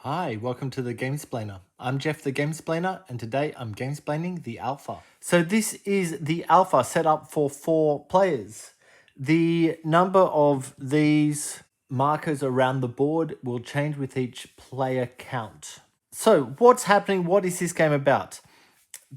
Hi, welcome to the Gamesplainer. I'm Jeff the Gamesplainer, and today I'm gamesplaining the alpha. So this is the alpha set up for 4 players. The number of these markers around the board will change with each player count. So what's happening? What is this game about?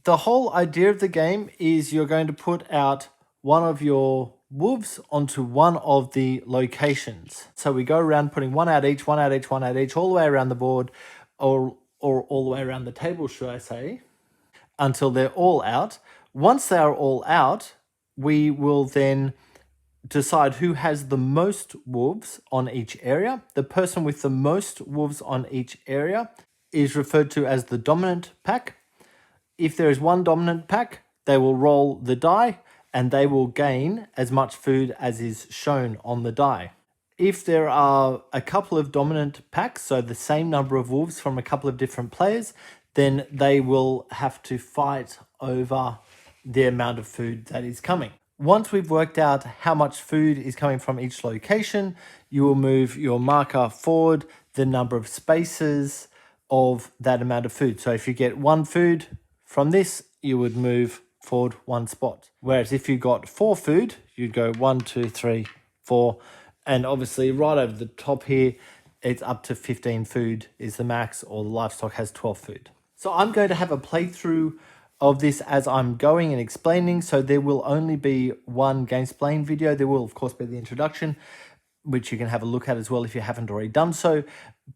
The whole idea of the game is you're going to put out one of your wolves onto one of the locations. So we go around putting one out each, all the way around the board, or all the way around the table, should I say, until they're all out. Once they are all out, we will then decide who has the most wolves on each area. The person with the most wolves on each area is referred to as the dominant pack. If there is one dominant pack, they will roll the die and they will gain as much food as is shown on the die. If there are a couple of dominant packs, so the same number of wolves from a couple of different players, then they will have to fight over the amount of food that is coming. Once we've worked out how much food is coming from each location, you will move your marker forward the number of spaces of that amount of food. So if you get 1 food from this, you would move forward 1 spot. Whereas if you got 4 food, you'd go 1, 2, 3, 4. And obviously right over the top here, it's up to 15 food is the max, or the livestock has 12 food. So I'm going to have a playthrough of this as I'm going and explaining. So there will only be one Gamesplayed video. There will of course be the introduction, which you can have a look at as well if you haven't already done so.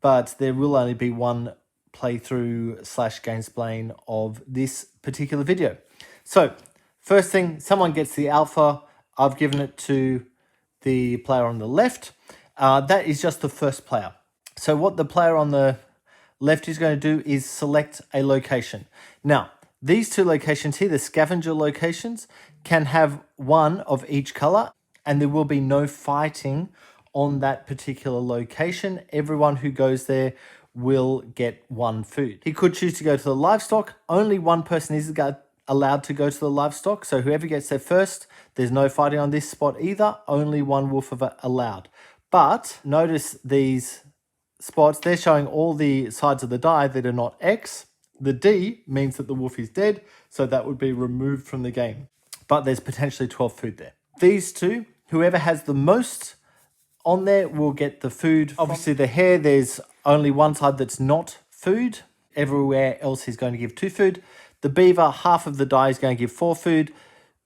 But there will only be one playthrough / Gamesplayed of this particular video. So first thing, someone gets the alpha. I've given it to the player on the left. That is just the first player. So what the player on the left is going to do is select a location. Now, these 2 locations here, the scavenger locations, can have 1 of each color, and there will be no fighting on that particular location. Everyone who goes there will get 1 food. He could choose to go to the livestock. Only 1 person is allowed to go to the livestock. So whoever gets there first, there's no fighting on this spot either. Only 1 wolf allowed. But notice these spots, they're showing all the sides of the die that are not X. The D means that the wolf is dead, so that would be removed from the game. But there's potentially 12 food there. These 2, whoever has the most on there will get the food. Obviously the hare, there's only one side that's not food. Everywhere else is going to give 2 food. The beaver, half of the die is going to give 4 food.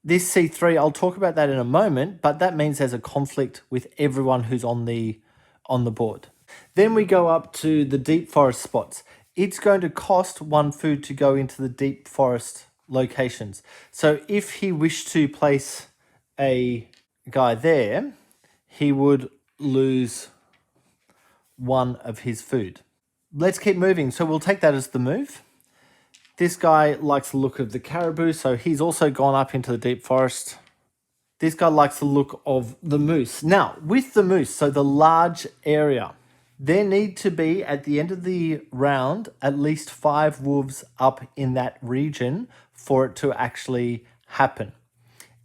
This C3, I'll talk about that in a moment, but that means there's a conflict with everyone who's on the board. Then we go up to the deep forest spots. It's going to cost 1 food to go into the deep forest locations. So if he wished to place a guy there, he would lose 1 of his food. Let's keep moving. So we'll take that as the move. This guy likes the look of the caribou, so he's also gone up into the deep forest. This guy likes the look of the moose. Now, with the moose, so the large area, there need to be, at the end of the round, at least 5 wolves up in that region for it to actually happen.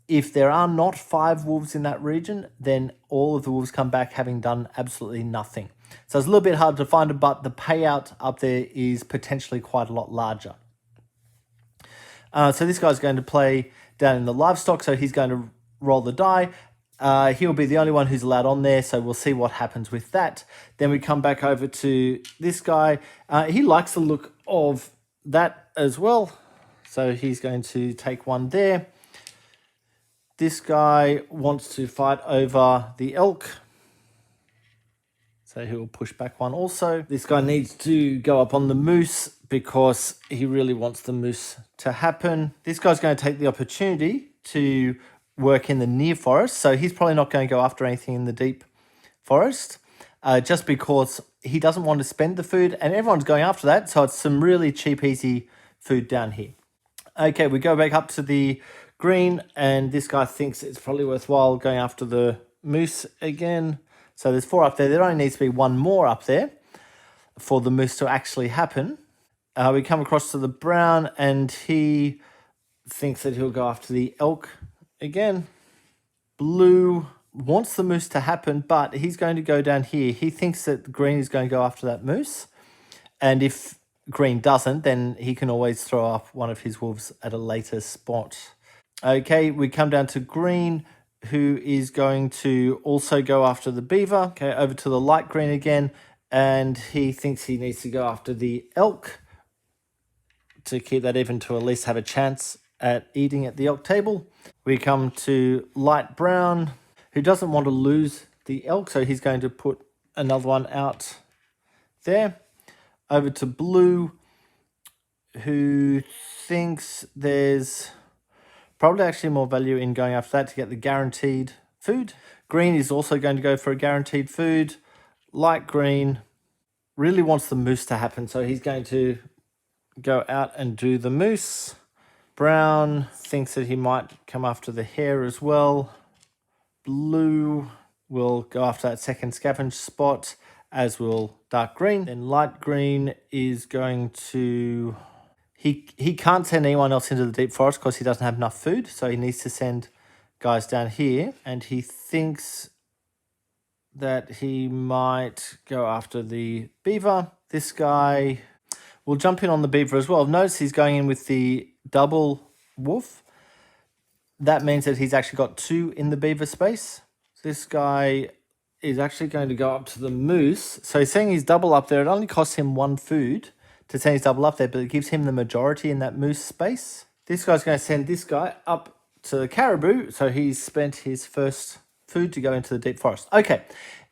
If there are not 5 wolves in that region, then all of the wolves come back having done absolutely nothing. So it's a little bit hard to find it, but the payout up there is potentially quite a lot larger. So this guy's going to play down in the livestock, so he's going to roll the die. He'll be the only one who's allowed on there, so we'll see what happens with that. Then we come back over to this guy. He likes the look of that as well, so he's going to take 1 there. This guy wants to fight over the elk, so he'll push back 1 also. This guy needs to go up on the moose because he really wants the moose to happen. This guy's going to take the opportunity to work in the near forest, so he's probably not going to go after anything in the deep forest, just because he doesn't want to spend the food, and everyone's going after that, so it's some really cheap, easy food down here. Okay, we go back up to the green, and this guy thinks it's probably worthwhile going after the moose again. So there's 4 up there. There only needs to be 1 more up there for the moose to actually happen. We come across to the brown, and he thinks that he'll go after the elk again. Blue wants the moose to happen, but he's going to go down here. He thinks that green is going to go after that moose. And if green doesn't, then he can always throw up one of his wolves at a later spot. Okay, we come down to green, who is going to also go after the beaver. Okay, over to the light green again, and he thinks he needs to go after the elk to keep that even, to at least have a chance at eating at the elk table. We come to light brown, who doesn't want to lose the elk, so he's going to put another one out there. Over to blue, who thinks there's probably actually more value in going after that to get the guaranteed food. Green is also going to go for a guaranteed food. Light green really wants the moose to happen, so he's going to go out and do the moose. Brown thinks that he might come after the hare as well. Blue will go after that second scavenge spot, as will dark green. Then light green is going to... He can't send anyone else into the deep forest because he doesn't have enough food, so he needs to send guys down here. And he thinks that he might go after the beaver. This guy will jump in on the beaver as well. Notice he's going in with the double wolf. That means that he's actually got 2 in the beaver space. This guy is actually going to go up to the moose. So he's saying he's double up there. It only costs him 1 food to send his double up there, but it gives him the majority in that moose space. This guy's going to send this guy up to the caribou, so he's spent his first food to go into the deep forest. Okay,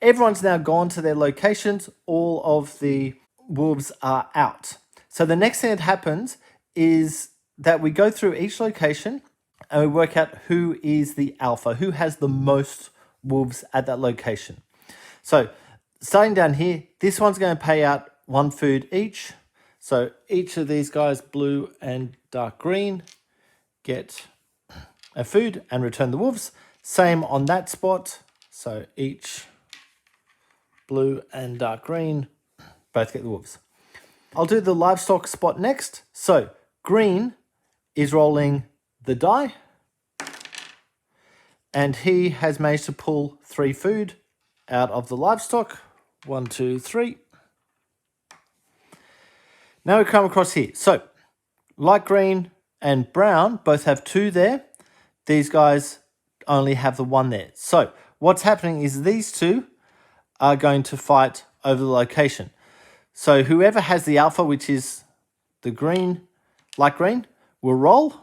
everyone's now gone to their locations. All of the wolves are out. So the next thing that happens is that we go through each location and we work out who is the alpha, who has the most wolves at that location. So starting down here, this one's going to pay out 1 food each. So each of these guys, blue and dark green, get a food and return the wolves. Same on that spot. So each blue and dark green both get the wolves. I'll do the livestock spot next. So green is rolling the die, and he has managed to pull 3 food out of the livestock. 1, 2, 3. Now we come across here. So light green and brown both have 2 there. These guys only have the 1 there. So what's happening is these 2 are going to fight over the location. So whoever has the alpha, which is the green, light green, will roll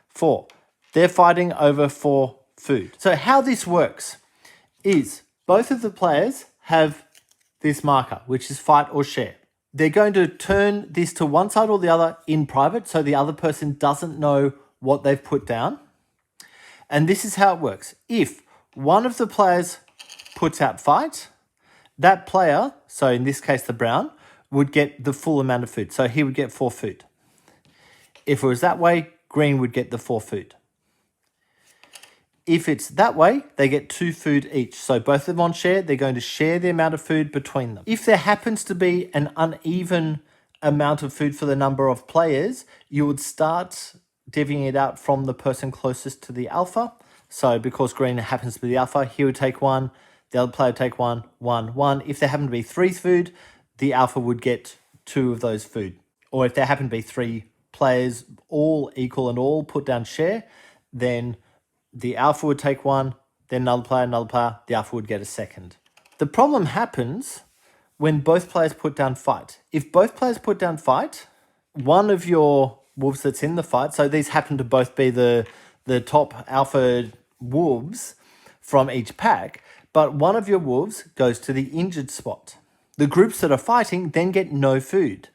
4. They're fighting over 4 food. So how this works is both of the players have this marker, which is fight or share. They're going to turn this to one side or the other in private, so the other person doesn't know what they've put down. And this is how it works. If one of the players puts out fight, that player, so in this case the brown, would get the full amount of food. So he would get 4 food. If it was that way, green would get the 4 food. If it's that way, they get 2 food each. So both of them on share, they're going to share the amount of food between them. If there happens to be an uneven amount of food for the number of players, you would start divvying it out from the person closest to the alpha. So because green happens to be the alpha, he would take 1, the other player would take 1, 1, 1. If there happen to be 3 food, the alpha would get 2 of those food. Or if there happen to be 3 players, all equal and all put down share, then the alpha would take 1, then another player, the alpha would get a second. The problem happens when both players put down fight. If both players put down fight, one of your wolves that's in the fight, so these happen to both be the top alpha wolves from each pack, but one of your wolves goes to the injured spot. The groups that are fighting then get no food.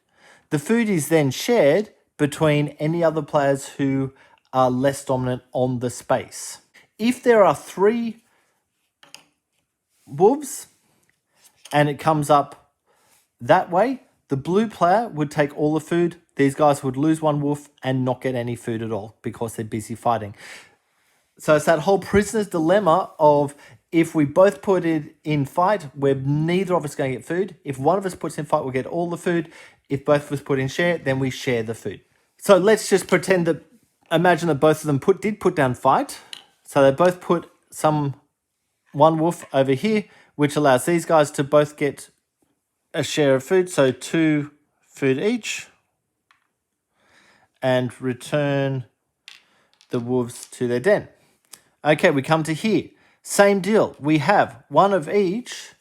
The food is then shared between any other players who are less dominant on the space. If there are 3 wolves and it comes up that way, the blue player would take all the food. These guys would lose 1 wolf and not get any food at all because they're busy fighting. So it's that whole prisoner's dilemma of if we both put it in fight, where neither of us going to get food. If one of us puts in fight, we'll get all the food. If both of us put in share, then we share the food. So let's just pretend that, imagine that both of them did put down fight. So they both put 1 wolf over here, which allows these guys to both get a share of food, so 2 food each, and return the wolves to their den. Okay, we come to here. Same deal. We have one of each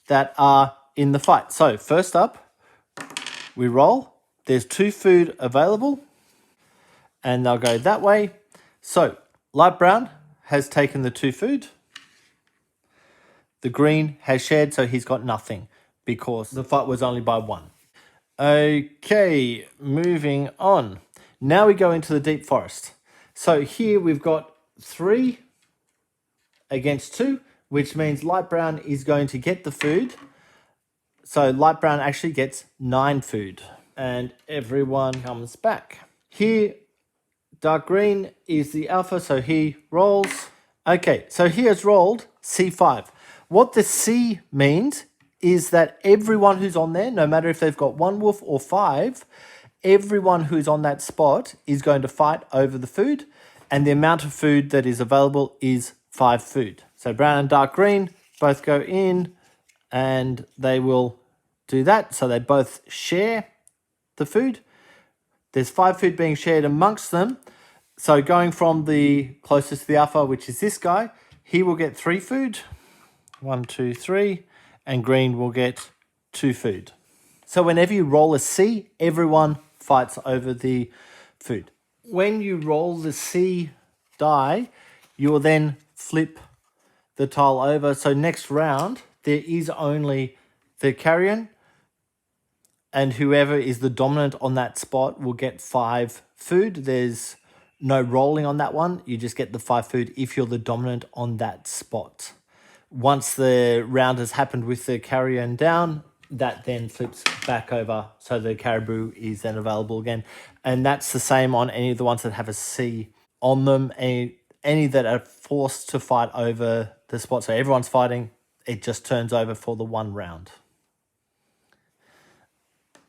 that are in the fight. So first up, we roll. There's 2 food available, and they'll go that way. So light brown has taken the 2 food. The green has shared, so he's got nothing because the fight was only by 1. Okay, moving on. Now we go into the deep forest. So here we've got 3 against 2, which means light brown is going to get the food. So light brown actually gets 9 food, and everyone comes back. Here, dark green is the alpha, so he rolls. Okay, so he has rolled C5. What the C means is that everyone who's on there, no matter if they've got 1 wolf or 5, everyone who's on that spot is going to fight over the food, and the amount of food that is available is 5 food. So brown and dark green both go in, and they will do that. So they both share the food. There's 5 food being shared amongst them. So going from the closest to the alpha, which is this guy, he will get 3 food. 1, 2, 3. And green will get 2 food. So whenever you roll a C, everyone fights over the food. When you roll the C die, you will then flip the tile over. So next round, there is only the carrion, and whoever is the dominant on that spot will get 5 food. There's no rolling on that one. You just get the 5 food if you're the dominant on that spot. Once the round has happened with the carrion down, that then flips back over, so the caribou is then available again. And that's the same on any of the ones that have a C on them. Any that are forced to fight over the spot, so everyone's fighting, it just turns over for the 1 round.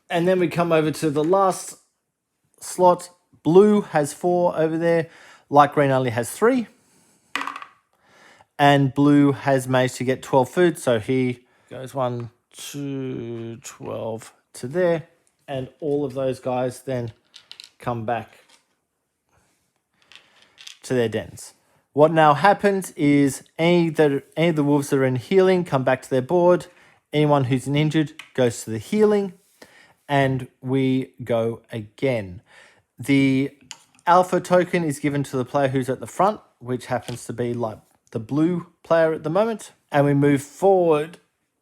And then we come over to the last slot. Blue has 4 over there. Light green only has 3. And blue has managed to get 12 food. So he goes 1, 2, 12 to there. And all of those guys then come back to their dens. What now happens is any of the wolves that are in healing come back to their board. Anyone who's injured goes to the healing. And we go again. The alpha token is given to the player who's at the front, which happens to be like the blue player at the moment. And we move forward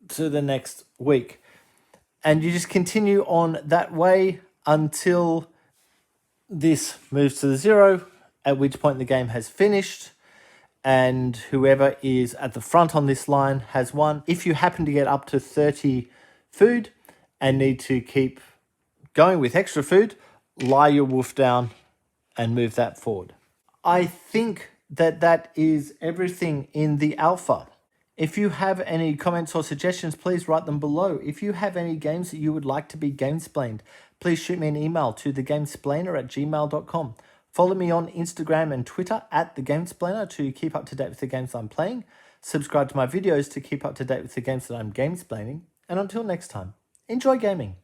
to the next week. And you just continue on that way until this moves to the 0, at which point the game has finished. And whoever is at the front on this line has won. If you happen to get up to 30 food and need to keep going with extra food, lie your wolf down and move that forward. I think that is everything in the alpha. If you have any comments or suggestions, please write them below. If you have any games that you would like to be Gamesplained, please shoot me an email to thegamesplainer@gmail.com. Follow me on Instagram and Twitter @thegamesplainer to keep up to date with the games I'm playing. Subscribe to my videos to keep up to date with the games that I'm gamesplaining. And until next time, enjoy gaming.